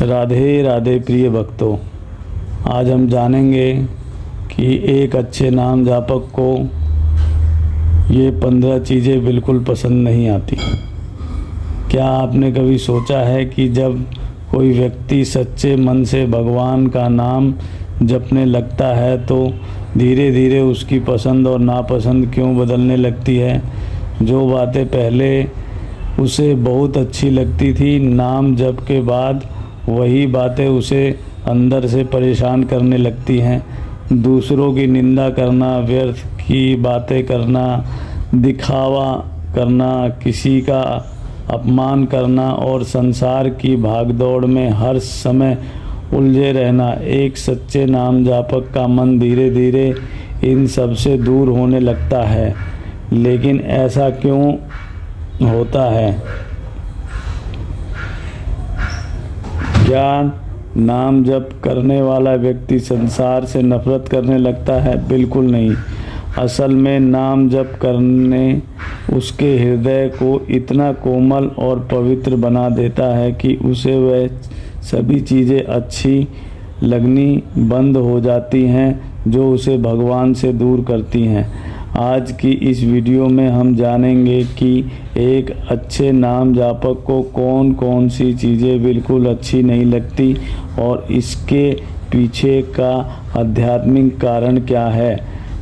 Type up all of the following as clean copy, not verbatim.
राधे राधे प्रिय भक्तों, आज हम जानेंगे कि एक अच्छे नाम जापक को ये 15 चीज़ें बिल्कुल पसंद नहीं आती। क्या आपने कभी सोचा है कि जब कोई व्यक्ति सच्चे मन से भगवान का नाम जपने लगता है तो धीरे धीरे उसकी पसंद और नापसंद क्यों बदलने लगती है? जो बातें पहले उसे बहुत अच्छी लगती थी, नाम जप के बाद वही बातें उसे अंदर से परेशान करने लगती हैं। दूसरों की निंदा करना, व्यर्थ की बातें करना, दिखावा करना, किसी का अपमान करना और संसार की भागदौड़ में हर समय उलझे रहना। एक सच्चे नाम जापक का मन धीरे धीरे इन सब से दूर होने लगता है। लेकिन ऐसा क्यों होता है? क्या नाम जप करने वाला व्यक्ति संसार से नफरत करने लगता है? बिल्कुल नहीं। असल में नाम जप करने उसके हृदय को इतना कोमल और पवित्र बना देता है कि उसे वह सभी चीज़ें अच्छी लगनी बंद हो जाती हैं जो उसे भगवान से दूर करती हैं। आज की इस वीडियो में हम जानेंगे कि एक अच्छे नाम जापक को कौन कौन सी चीज़ें बिल्कुल अच्छी नहीं लगती और इसके पीछे का आध्यात्मिक कारण क्या है।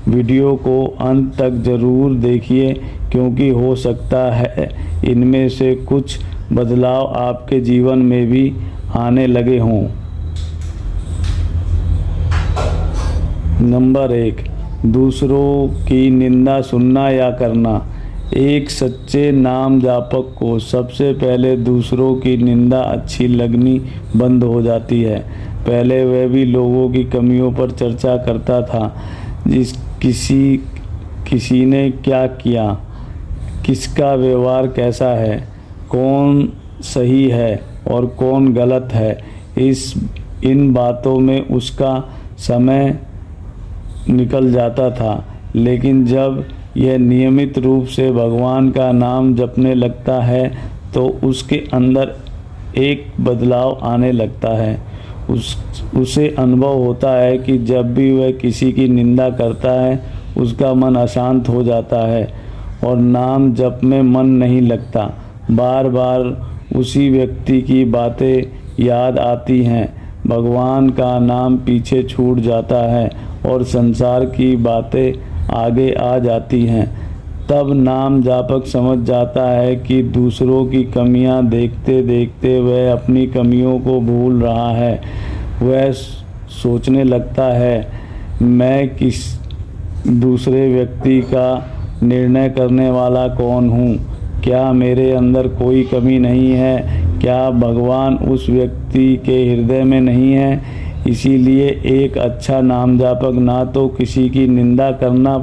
वीडियो को अंत तक ज़रूर देखिए, क्योंकि हो सकता है इनमें से कुछ बदलाव आपके जीवन में भी आने लगे हों। नंबर 1, दूसरों की निंदा सुनना या करना। एक सच्चे नाम जापक को सबसे पहले दूसरों की निंदा अच्छी लगनी बंद हो जाती है। पहले वह भी लोगों की कमियों पर चर्चा करता था, किसी ने क्या किया, किसका व्यवहार कैसा है, कौन सही है और कौन गलत है। इन बातों में उसका समय निकल जाता था। लेकिन जब यह नियमित रूप से भगवान का नाम जपने लगता है तो उसके अंदर एक बदलाव आने लगता है। उसे अनुभव होता है कि जब भी वह किसी की निंदा करता है उसका मन अशांत हो जाता है और नाम जप में मन नहीं लगता। बार बार उसी व्यक्ति की बातें याद आती हैं, भगवान का नाम पीछे छूट जाता है और संसार की बातें आगे आ जाती हैं। तब नाम जापक समझ जाता है कि दूसरों की कमियां देखते देखते वह अपनी कमियों को भूल रहा है। वह सोचने लगता है, मैं किस दूसरे व्यक्ति का निर्णय करने वाला कौन हूँ? क्या मेरे अंदर कोई कमी नहीं है? क्या भगवान उस व्यक्ति के हृदय में नहीं है? इसीलिए एक अच्छा नाम जापक ना तो किसी की निंदा करना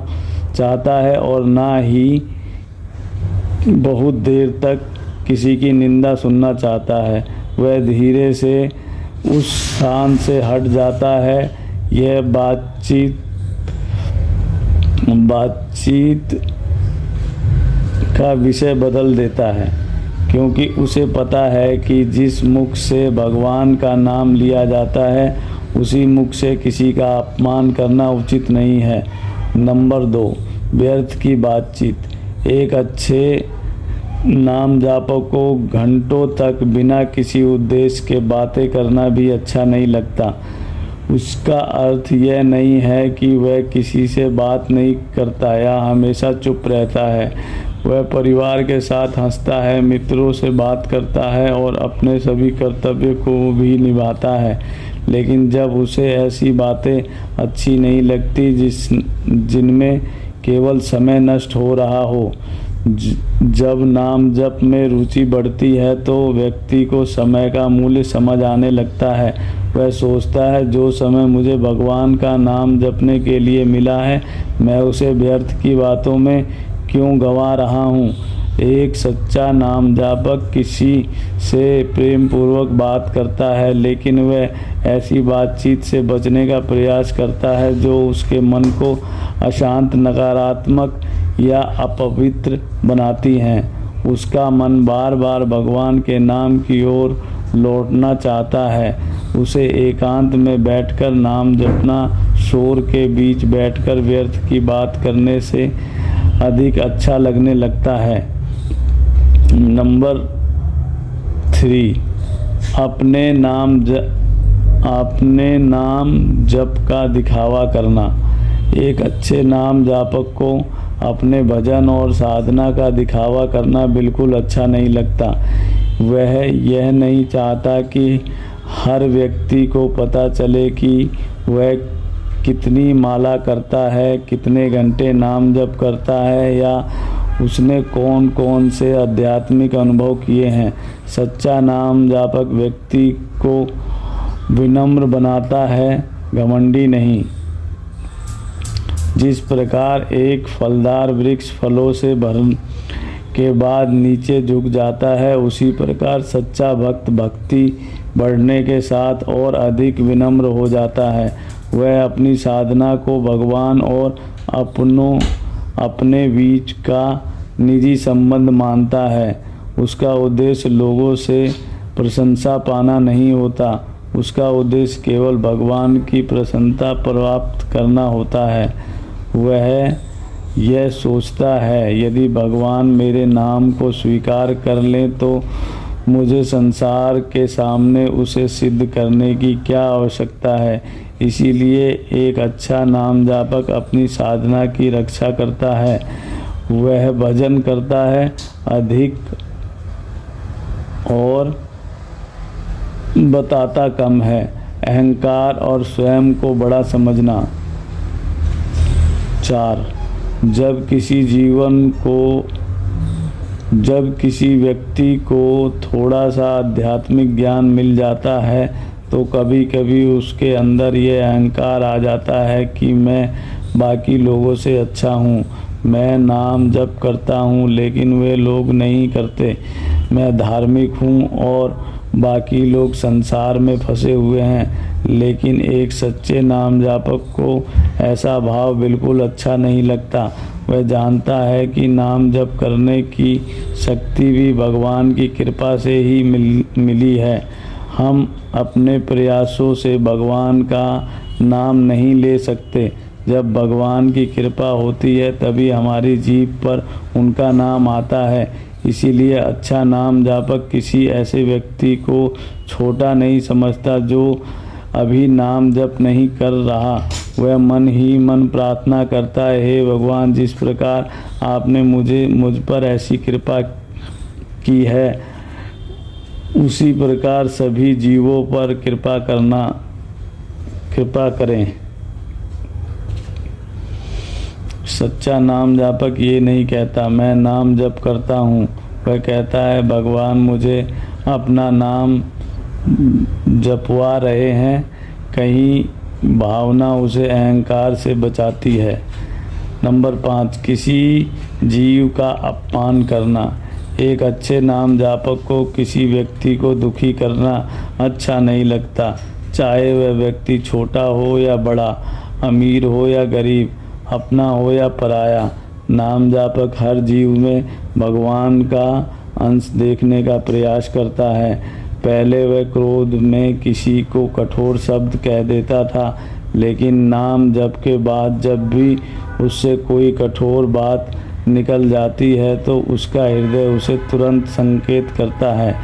चाहता है और ना ही बहुत देर तक किसी की निंदा सुनना चाहता है। वह धीरे से उस स्थान से हट जाता है। यह बातचीत का विषय बदल देता है, क्योंकि उसे पता है कि जिस मुख से भगवान का नाम लिया जाता है उसी मुख से किसी का अपमान करना उचित नहीं है। नंबर 2, व्यर्थ की बातचीत। एक अच्छे नाम जापक को घंटों तक बिना किसी उद्देश्य के बातें करना भी अच्छा नहीं लगता। उसका अर्थ यह नहीं है कि वह किसी से बात नहीं करता या हमेशा चुप रहता है। वह परिवार के साथ हंसता है, मित्रों से बात करता है और अपने सभी कर्तव्य को भी निभाता है। लेकिन जब उसे ऐसी बातें अच्छी नहीं लगती जिनमें केवल समय नष्ट हो रहा हो। जब नाम जप में रुचि बढ़ती है तो व्यक्ति को समय का मूल्य समझ आने लगता है। वह सोचता है, जो समय मुझे भगवान का नाम जपने के लिए मिला है, मैं उसे व्यर्थ की बातों में क्यों गंवा रहा हूँ। एक सच्चा नाम जापक किसी से प्रेम पूर्वक बात करता है, लेकिन वह ऐसी बातचीत से बचने का प्रयास करता है जो उसके मन को अशांत, नकारात्मक या अपवित्र बनाती हैं। उसका मन बार बार भगवान के नाम की ओर लौटना चाहता है, उसे एकांत में बैठकर नाम जपना शोर के बीच बैठकर व्यर्थ की बात करने से अधिक अच्छा लगने लगता है। नंबर 3, अपने नाम जप का दिखावा करना। एक अच्छे नाम जापक को अपने भजन और साधना का दिखावा करना बिल्कुल अच्छा नहीं लगता। वह यह नहीं चाहता कि हर व्यक्ति को पता चले कि वह कितनी माला करता है, कितने घंटे नाम जप करता है या उसने कौन कौन से आध्यात्मिक अनुभव किए हैं। सच्चा नाम जापक व्यक्ति को विनम्र बनाता है, घमंडी नहीं। जिस प्रकार एक फलदार वृक्ष फलों से भरने के बाद नीचे झुक जाता है, उसी प्रकार सच्चा भक्त भक्ति बढ़ने के साथ और अधिक विनम्र हो जाता है। वह अपनी साधना को भगवान और अपने बीच का निजी संबंध मानता है। उसका उद्देश्य लोगों से प्रशंसा पाना नहीं होता, उसका उद्देश्य केवल भगवान की प्रसन्नता प्राप्त करना होता है। वह यह सोचता है, यदि भगवान मेरे नाम को स्वीकार कर लें तो मुझे संसार के सामने उसे सिद्ध करने की क्या आवश्यकता है। इसीलिए एक अच्छा नाम जापक अपनी साधना की रक्षा करता है। वह भजन करता है अधिक और बताता कम है। अहंकार और स्वयं को बड़ा समझना। 4, जब किसी व्यक्ति को थोड़ा सा आध्यात्मिक ज्ञान मिल जाता है तो कभी कभी उसके अंदर ये अहंकार आ जाता है कि मैं बाकी लोगों से अच्छा हूँ, मैं नाम जप करता हूँ लेकिन वे लोग नहीं करते, मैं धार्मिक हूँ और बाकी लोग संसार में फंसे हुए हैं। लेकिन एक सच्चे नाम जापक को ऐसा भाव बिल्कुल अच्छा नहीं लगता। वह जानता है कि नाम जप करने की शक्ति भी भगवान की कृपा से ही मिली है। हम अपने प्रयासों से भगवान का नाम नहीं ले सकते। जब भगवान की कृपा होती है तभी हमारी जीभ पर उनका नाम आता है। इसीलिए अच्छा नाम जापक किसी ऐसे व्यक्ति को छोटा नहीं समझता जो अभी नाम जप नहीं कर रहा। वह मन ही मन प्रार्थना करता है, हे भगवान, जिस प्रकार आपने मुझ पर ऐसी कृपा की है उसी प्रकार सभी जीवों पर कृपा करें। सच्चा नाम जापक ये नहीं कहता मैं नाम जप करता हूँ। वह कहता है भगवान मुझे अपना नाम जपवा रहे हैं। कहीं भावना उसे अहंकार से बचाती है। नंबर 5, किसी जीव का अपमान करना। एक अच्छे नाम जापक को किसी व्यक्ति को दुखी करना अच्छा नहीं लगता, चाहे वह व्यक्ति छोटा हो या बड़ा, अमीर हो या गरीब, अपना हो या पराया। नाम जापक हर जीव में भगवान का अंश देखने का प्रयास करता है। पहले वह क्रोध में किसी को कठोर शब्द कह देता था, लेकिन नाम जप के बाद जब भी उससे कोई कठोर बात निकल जाती है तो उसका हृदय उसे तुरंत संकेत करता है।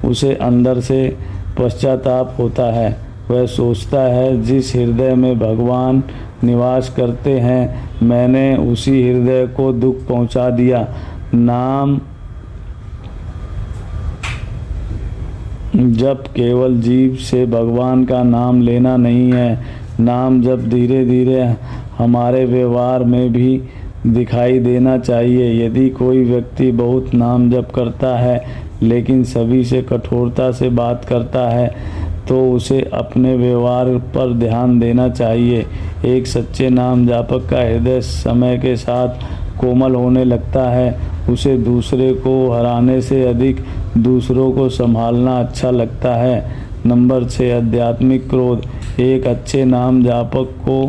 उसे अंदर से पश्चाताप होता है। वह सोचता है जिस हृदय में भगवान निवास करते हैं मैंने उसी हृदय को दुख पहुंचा दिया। नाम जब केवल जीभ से भगवान का नाम लेना नहीं है, नाम जब धीरे धीरे हमारे व्यवहार में भी दिखाई देना चाहिए। यदि कोई व्यक्ति बहुत नाम जप करता है लेकिन सभी से कठोरता से बात करता है तो उसे अपने व्यवहार पर ध्यान देना चाहिए। एक सच्चे नाम जापक का हृदय समय के साथ कोमल होने लगता है। उसे दूसरे को हराने से अधिक दूसरों को संभालना अच्छा लगता है। नंबर 6, आध्यात्मिक क्रोध। एक अच्छे नाम जापक को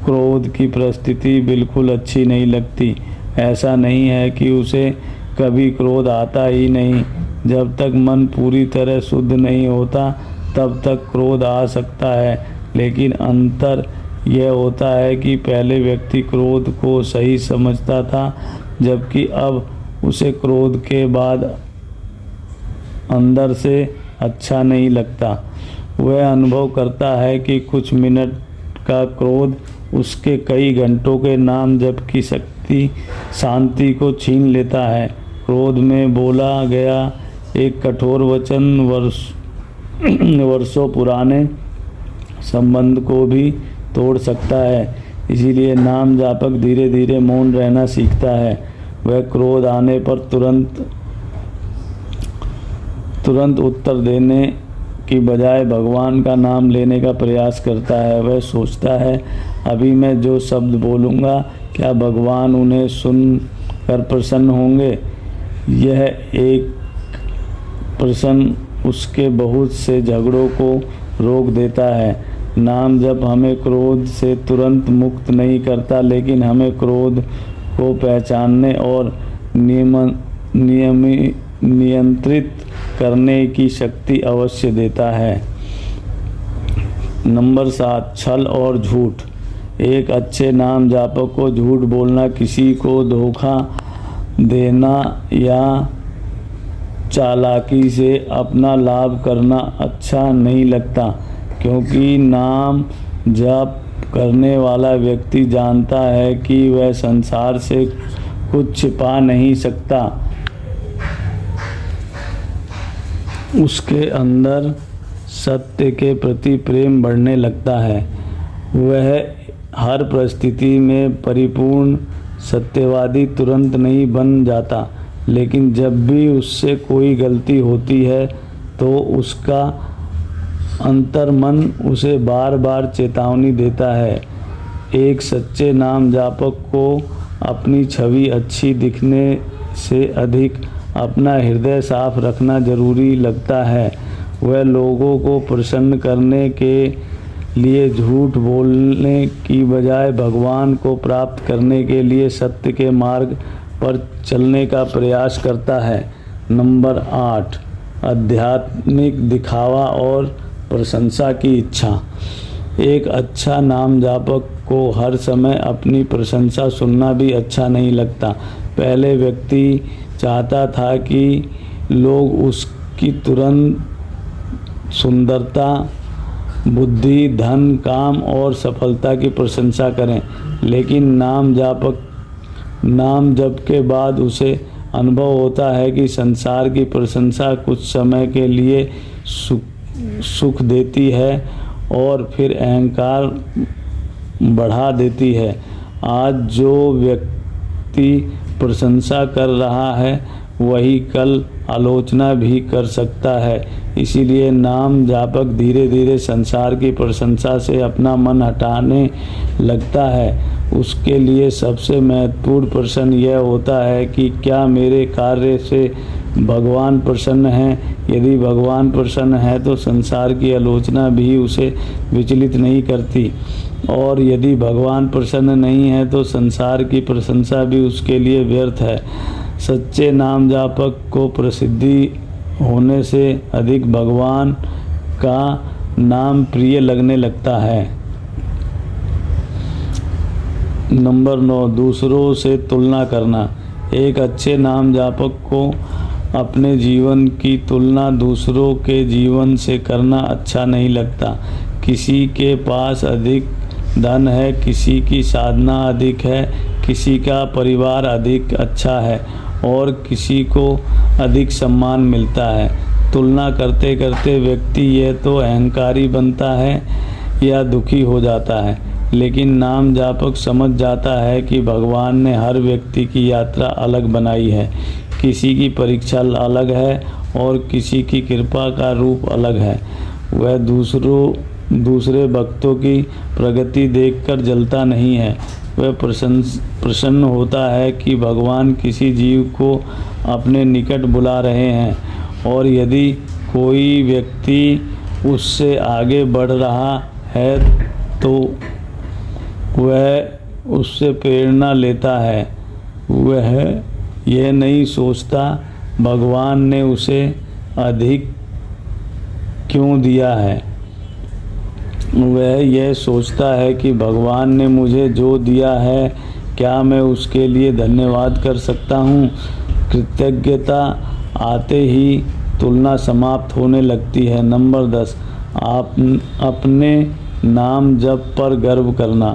क्रोध की परिस्थिति बिल्कुल अच्छी नहीं लगती। ऐसा नहीं है कि उसे कभी क्रोध आता ही नहीं। जब तक मन पूरी तरह शुद्ध नहीं होता तब तक क्रोध आ सकता है, लेकिन अंतर यह होता है कि पहले व्यक्ति क्रोध को सही समझता था, जबकि अब उसे क्रोध के बाद अंदर से अच्छा नहीं लगता। वह अनुभव करता है कि कुछ मिनट का क्रोध उसके कई घंटों के नाम जप की शक्ति शांति को छीन लेता है। क्रोध में बोला गया एक कठोर वचन वर्षों पुराने संबंध को भी तोड़ सकता है। इसीलिए नाम जापक धीरे धीरे मौन रहना सीखता है। वह क्रोध आने पर तुरंत उत्तर देने की बजाय भगवान का नाम लेने का प्रयास करता है। वह सोचता है, अभी मैं जो शब्द बोलूँगा क्या भगवान उन्हें सुनकर प्रसन्न होंगे। यह एक प्रश्न उसके बहुत से झगड़ों को रोक देता है। नाम जब हमें क्रोध से तुरंत मुक्त नहीं करता, लेकिन हमें क्रोध को पहचानने और नियंत्रित करने की शक्ति अवश्य देता है। नंबर 7, छल और झूठ। एक अच्छे नाम जापक को झूठ बोलना, किसी को धोखा देना या चालाकी से अपना लाभ करना अच्छा नहीं लगता, क्योंकि नाम जाप करने वाला व्यक्ति जानता है कि वह संसार से कुछ छिपा नहीं सकता। उसके अंदर सत्य के प्रति प्रेम बढ़ने लगता है। वह हर परिस्थिति में परिपूर्ण सत्यवादी तुरंत नहीं बन जाता, लेकिन जब भी उससे कोई गलती होती है तो उसका अंतर्मन उसे बार बार चेतावनी देता है। एक सच्चे नाम जापक को अपनी छवि अच्छी दिखने से अधिक अपना हृदय साफ रखना जरूरी लगता है। वह लोगों को प्रसन्न करने के लिए झूठ बोलने की बजाय भगवान को प्राप्त करने के लिए सत्य के मार्ग पर चलने का प्रयास करता है। नंबर 8, आध्यात्मिक दिखावा और प्रशंसा की इच्छा। एक अच्छा नाम जापक को हर समय अपनी प्रशंसा सुनना भी अच्छा नहीं लगता। पहले व्यक्ति चाहता था कि लोग उसकी तुरंत सुंदरता, बुद्धि, धन, काम और सफलता की प्रशंसा करें, लेकिन नाम जप के बाद उसे अनुभव होता है कि संसार की प्रशंसा कुछ समय के लिए सुख देती है और फिर अहंकार बढ़ा देती है। आज जो व्यक्ति प्रशंसा कर रहा है वही कल आलोचना भी कर सकता है। इसीलिए नाम जापक धीरे धीरे संसार की प्रशंसा से अपना मन हटाने लगता है। उसके लिए सबसे महत्वपूर्ण प्रश्न यह होता है कि क्या मेरे कार्य से भगवान प्रसन्न हैं। यदि भगवान प्रसन्न है तो संसार की आलोचना भी उसे विचलित नहीं करती, और यदि भगवान प्रसन्न नहीं है तो संसार की प्रशंसा भी उसके लिए व्यर्थ है। सच्चे नाम जापक को प्रसिद्धि होने से अधिक भगवान का नाम प्रिय लगने लगता है। नंबर 9, दूसरों से तुलना करना। एक अच्छे नाम जापक को अपने जीवन की तुलना दूसरों के जीवन से करना अच्छा नहीं लगता। किसी के पास अधिक धन है, किसी की साधना अधिक है, किसी का परिवार अधिक अच्छा है और किसी को अधिक सम्मान मिलता है। तुलना करते करते व्यक्ति यह तो अहंकारी बनता है या दुखी हो जाता है, लेकिन नाम जापक समझ जाता है कि भगवान ने हर व्यक्ति की यात्रा अलग बनाई है। किसी की परीक्षा अलग है और किसी की कृपा का रूप अलग है। वह दूसरे भक्तों की प्रगति देखकर जलता नहीं है। वह प्रसन्न होता है कि भगवान किसी जीव को अपने निकट बुला रहे हैं, और यदि कोई व्यक्ति उससे आगे बढ़ रहा है तो वह उससे प्रेरणा लेता है। वह यह नहीं सोचता भगवान ने उसे अधिक क्यों दिया है। वह यह सोचता है कि भगवान ने मुझे जो दिया है क्या मैं उसके लिए धन्यवाद कर सकता हूँ। कृतज्ञता आते ही तुलना समाप्त होने लगती है। नंबर 10, आप अपने नाम जप पर गर्व करना।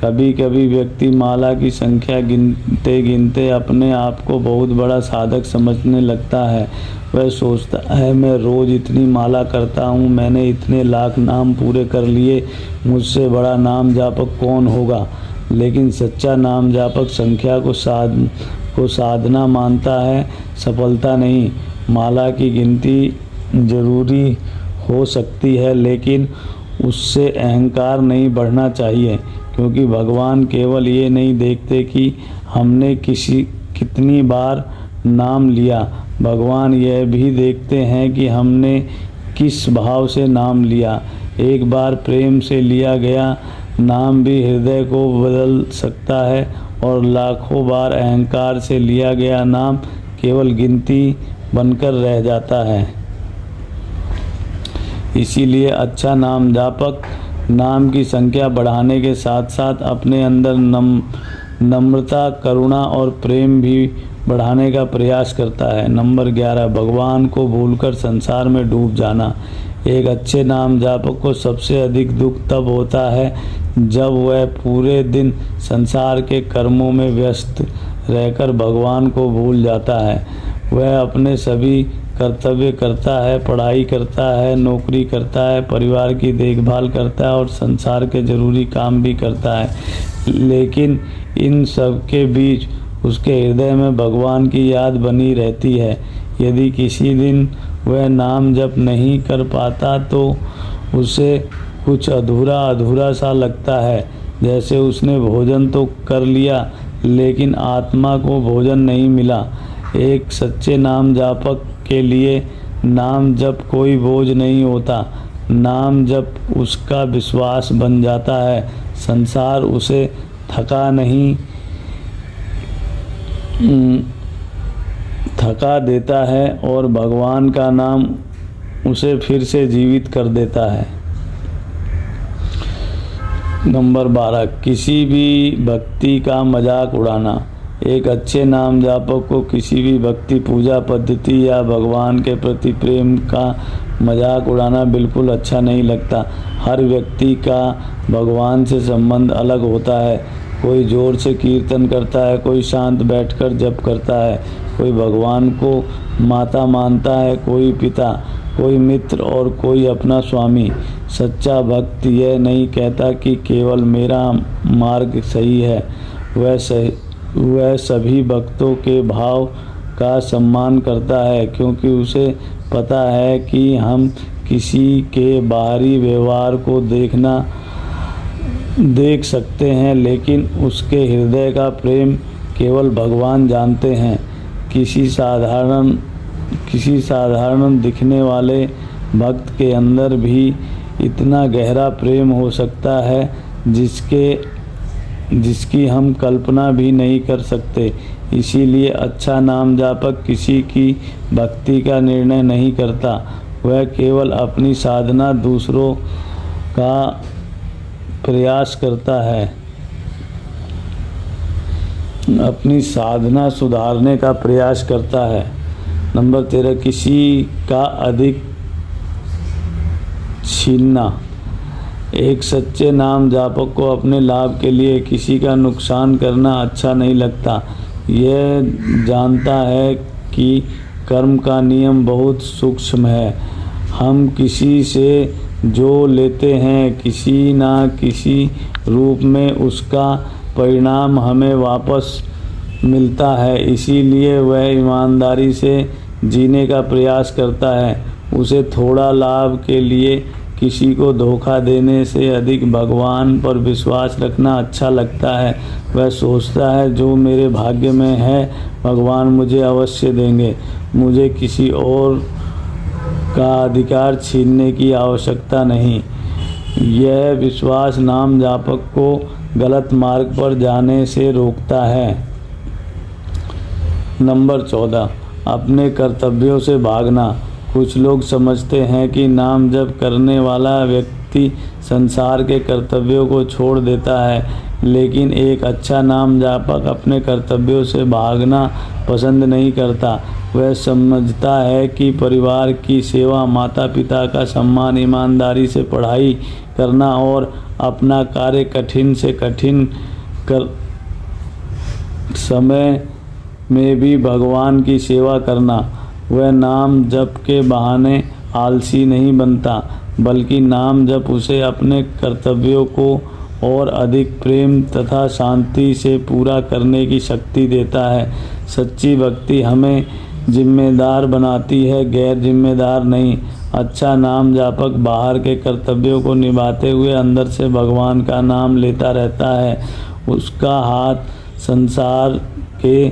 कभी कभी व्यक्ति माला की संख्या गिनते गिनते अपने आप को बहुत बड़ा साधक समझने लगता है। वह सोचता है मैं रोज़ इतनी माला करता हूँ, मैंने इतने लाख नाम पूरे कर लिए, मुझसे बड़ा नाम जापक कौन होगा। लेकिन सच्चा नाम जापक संख्या को साधना मानता है, सफलता नहीं। माला की गिनती जरूरी हो सकती है लेकिन उससे अहंकार नहीं बढ़ना चाहिए, क्योंकि भगवान केवल ये नहीं देखते कि हमने कितनी बार नाम लिया, भगवान यह भी देखते हैं कि हमने किस भाव से नाम लिया। एक बार प्रेम से लिया गया नाम भी हृदय को बदल सकता है और लाखों बार अहंकार से लिया गया नाम केवल गिनती बनकर रह जाता है। इसीलिए अच्छा नाम जापक नाम की संख्या बढ़ाने के साथ साथ अपने अंदर नम्रता, करुणा और प्रेम भी बढ़ाने का प्रयास करता है। नंबर 11, भगवान को भूलकर संसार में डूब जाना। एक अच्छे नाम जापक को सबसे अधिक दुख तब होता है जब वह पूरे दिन संसार के कर्मों में व्यस्त रहकर भगवान को भूल जाता है। वह अपने सभी कर्तव्य करता है, पढ़ाई करता है, नौकरी करता है, परिवार की देखभाल करता है और संसार के जरूरी काम भी करता है, लेकिन इन सब के बीच उसके हृदय में भगवान की याद बनी रहती है। यदि किसी दिन वह नाम जप नहीं कर पाता तो उसे कुछ अधूरा अधूरा सा लगता है, जैसे उसने भोजन तो कर लिया लेकिन आत्मा को भोजन नहीं मिला। एक सच्चे नाम जापक के लिए नाम जप कोई बोझ नहीं होता, नाम जप उसका विश्वास बन जाता है। संसार उसे थका देता है और भगवान का नाम उसे फिर से जीवित कर देता है। नंबर 12, किसी भी भक्ति का मजाक उड़ाना। एक अच्छे नाम जापक को किसी भी भक्ति, पूजा पद्धति या भगवान के प्रति प्रेम का मजाक उड़ाना बिल्कुल अच्छा नहीं लगता। हर व्यक्ति का भगवान से संबंध अलग होता है। कोई जोर से कीर्तन करता है, कोई शांत बैठकर जप करता है, कोई भगवान को माता मानता है, कोई पिता, कोई मित्र और कोई अपना स्वामी। सच्चा भक्त यह नहीं कहता कि केवल मेरा मार्ग सही है, वह सभी भक्तों के भाव का सम्मान करता है, क्योंकि उसे पता है कि हम किसी के बाहरी व्यवहार को देख सकते हैं लेकिन उसके हृदय का प्रेम केवल भगवान जानते हैं। किसी साधारण दिखने वाले भक्त के अंदर भी इतना गहरा प्रेम हो सकता है जिसकी हम कल्पना भी नहीं कर सकते। इसीलिए अच्छा नाम जापक किसी की भक्ति का निर्णय नहीं करता, वह केवल अपनी साधना, दूसरों का प्रयास करता है, अपनी साधना सुधारने का प्रयास करता है। नंबर 13, किसी का अधिक छीनना। एक सच्चे नाम जापक को अपने लाभ के लिए किसी का नुकसान करना अच्छा नहीं लगता। यह जानता है कि कर्म का नियम बहुत सूक्ष्म है। हम किसी से जो लेते हैं किसी ना किसी रूप में उसका परिणाम हमें वापस मिलता है। इसीलिए वह ईमानदारी से जीने का प्रयास करता है। उसे थोड़ा लाभ के लिए किसी को धोखा देने से अधिक भगवान पर विश्वास रखना अच्छा लगता है। वह सोचता है जो मेरे भाग्य में है भगवान मुझे अवश्य देंगे, मुझे किसी और का अधिकार छीनने की आवश्यकता नहीं। यह विश्वास नाम जापक को गलत मार्ग पर जाने से रोकता है। नंबर 14, अपने कर्तव्यों से भागना। कुछ लोग समझते हैं कि नाम जप करने वाला व्यक्ति संसार के कर्तव्यों को छोड़ देता है, लेकिन एक अच्छा नाम जापक अपने कर्तव्यों से भागना पसंद नहीं करता। वह समझता है कि परिवार की सेवा, माता पिता का सम्मान, ईमानदारी से पढ़ाई करना और अपना कार्य कठिन से कठिन कर समय में भी भगवान की सेवा करना। वह नाम जप के बहाने आलसी नहीं बनता, बल्कि नाम जप उसे अपने कर्तव्यों को और अधिक प्रेम तथा शांति से पूरा करने की शक्ति देता है। सच्ची भक्ति हमें जिम्मेदार बनाती है, गैर जिम्मेदार नहीं। अच्छा नाम जापक बाहर के कर्तव्यों को निभाते हुए अंदर से भगवान का नाम लेता रहता है। उसका हाथ संसार के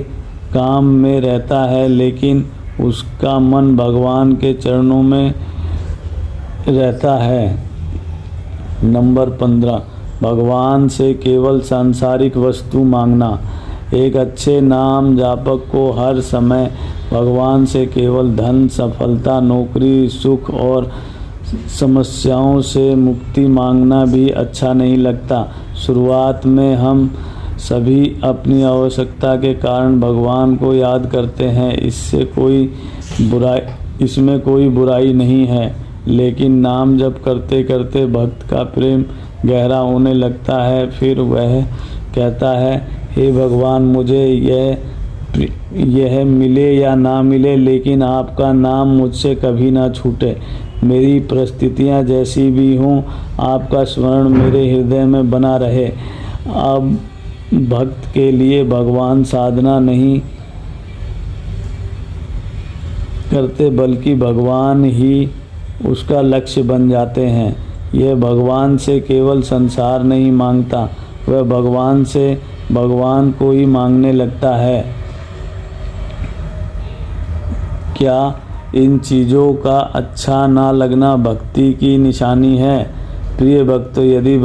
काम में रहता है, लेकिन उसका मन भगवान के चरणों में रहता है। नंबर 15, भगवान से केवल सांसारिक वस्तु मांगना। एक अच्छे नाम जापक को हर समय भगवान से केवल धन, सफलता, नौकरी, सुख और समस्याओं से मुक्ति मांगना भी अच्छा नहीं लगता। शुरुआत में हम सभी अपनी आवश्यकता के कारण भगवान को याद करते हैं, इसमें कोई बुराई नहीं है। लेकिन नाम जप करते करते भक्त का प्रेम गहरा होने लगता है। फिर वह कहता है, हे भगवान, मुझे यह मिले या ना मिले, लेकिन आपका नाम मुझसे कभी ना छूटे। मेरी परिस्थितियाँ जैसी भी हों, आपका स्मरण मेरे हृदय में बना रहे। अब भक्त के लिए भगवान साधना नहीं करते, बल्कि भगवान ही उसका लक्ष्य बन जाते हैं। यह भगवान से केवल संसार नहीं मांगता, वह भगवान से भगवान को ही मांगने लगता है। क्या इन चीज़ों का अच्छा ना लगना भक्ति की निशानी है? प्रिय भक्तों, यदि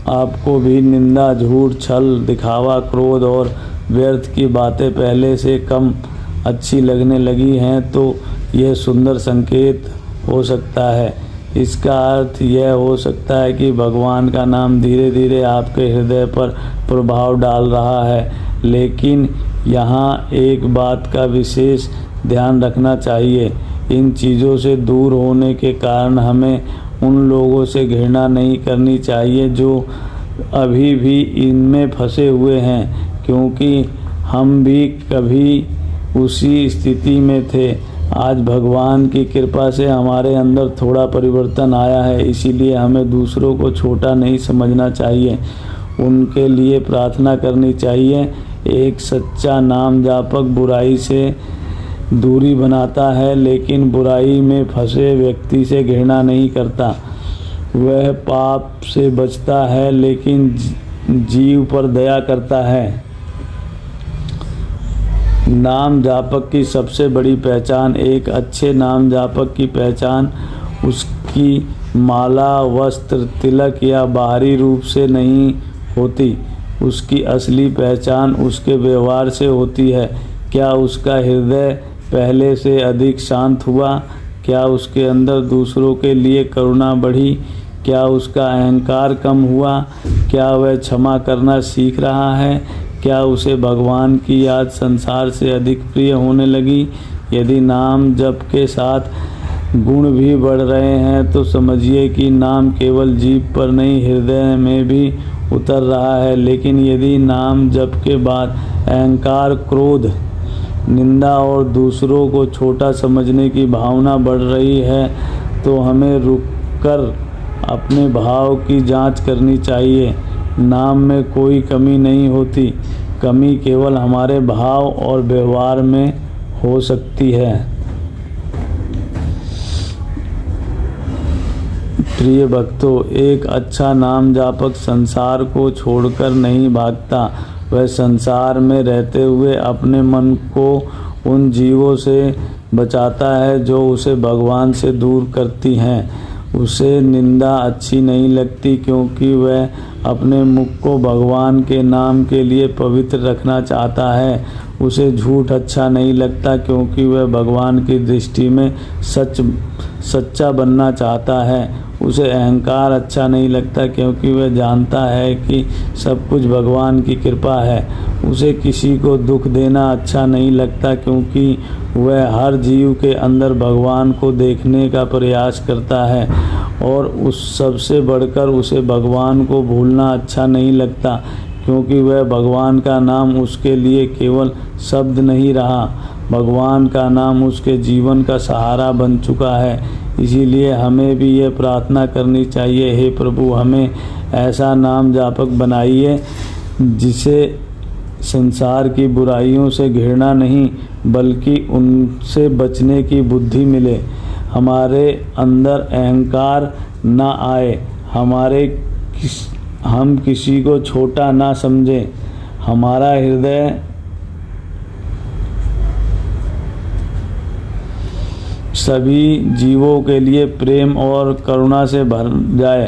आपको भी निंदा, झूठ, छल, दिखावा, क्रोध और व्यर्थ की बातें पहले से कम अच्छी लगने लगी हैं, तो यह सुंदर संकेत हो सकता है। इसका अर्थ यह हो सकता है कि भगवान का नाम धीरे धीरे आपके हृदय पर प्रभाव डाल रहा है। लेकिन यहाँ एक बात का विशेष ध्यान रखना चाहिए। इन चीज़ों से दूर होने के कारण हमें उन लोगों से घृणा नहीं करनी चाहिए जो अभी भी इनमें फंसे हुए हैं, क्योंकि हम भी कभी उसी स्थिति में थे। आज भगवान की कृपा से हमारे अंदर थोड़ा परिवर्तन आया है, इसीलिए हमें दूसरों को छोटा नहीं समझना चाहिए, उनके लिए प्रार्थना करनी चाहिए। एक सच्चा नाम जापक बुराई से दूरी बनाता है, लेकिन बुराई में फंसे व्यक्ति से घृणा नहीं करता। वह पाप से बचता है, लेकिन जीव पर दया करता है। नाम जापक की सबसे बड़ी पहचान, एक अच्छे नाम जापक की पहचान उसकी माला, वस्त्र, तिलक या बाहरी रूप से नहीं होती। उसकी असली पहचान उसके व्यवहार से होती है। क्या उसका हृदय पहले से अधिक शांत हुआ? क्या उसके अंदर दूसरों के लिए करुणा बढ़ी? क्या उसका अहंकार कम हुआ? क्या वह क्षमा करना सीख रहा है? क्या उसे भगवान की याद संसार से अधिक प्रिय होने लगी? यदि नाम जप के साथ गुण भी बढ़ रहे हैं, तो समझिए कि नाम केवल जीभ पर नहीं, हृदय में भी उतर रहा है। लेकिन यदि नाम जप के बाद अहंकार, क्रोध, निंदा और दूसरों को छोटा समझने की भावना बढ़ रही है, तो हमें रुककर अपने भाव की जांच करनी चाहिए। नाम में कोई कमी नहीं होती, कमी केवल हमारे भाव और व्यवहार में हो सकती है। प्रिय भक्तों, एक अच्छा नाम जापक संसार को छोड़कर नहीं भागता। वह संसार में रहते हुए अपने मन को उन जीवों से बचाता है जो उसे भगवान से दूर करती हैं। उसे निंदा अच्छी नहीं लगती, क्योंकि वह अपने मुख को भगवान के नाम के लिए पवित्र रखना चाहता है। उसे झूठ अच्छा नहीं लगता, क्योंकि वह भगवान की दृष्टि में सच्चा बनना चाहता है। उसे अहंकार अच्छा नहीं लगता, क्योंकि वह जानता है कि सब कुछ भगवान की कृपा है। उसे किसी को दुख देना अच्छा नहीं लगता, क्योंकि वह हर जीव के अंदर भगवान को देखने का प्रयास करता है। और उस सबसे बढ़कर उसे भगवान को भूलना अच्छा नहीं लगता, क्योंकि वह भगवान का नाम उसके लिए केवल शब्द नहीं रहा, भगवान का नाम उसके जीवन का सहारा बन चुका है। इसीलिए हमें भी ये प्रार्थना करनी चाहिए, हे प्रभु हमें ऐसा नाम जापक बनाइए जिसे संसार की बुराइयों से घृणा नहीं, बल्कि उनसे बचने की बुद्धि मिले। हमारे अंदर अहंकार ना आए, हम किसी को छोटा ना समझें, हमारा हृदय सभी जीवों के लिए प्रेम और करुणा से भर जाए।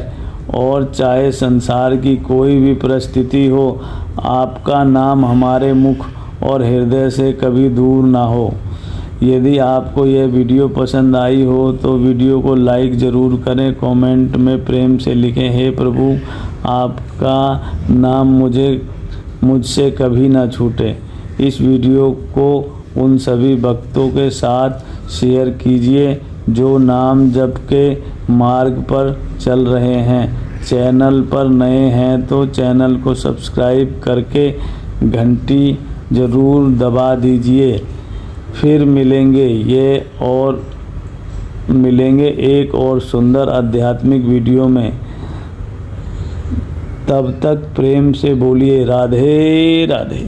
और चाहे संसार की कोई भी परिस्थिति हो, आपका नाम हमारे मुख और हृदय से कभी दूर ना हो। यदि आपको यह वीडियो पसंद आई हो तो वीडियो को लाइक ज़रूर करें, कमेंट में प्रेम से लिखें, हे प्रभु आपका नाम मुझसे कभी ना छूटे। इस वीडियो को उन सभी भक्तों के साथ शेयर कीजिए जो नाम जप के मार्ग पर चल रहे हैं। चैनल पर नए हैं तो चैनल को सब्सक्राइब करके घंटी ज़रूर दबा दीजिए। फिर मिलेंगे एक और सुंदर आध्यात्मिक वीडियो में। तब तक प्रेम से बोलिए राधे राधे।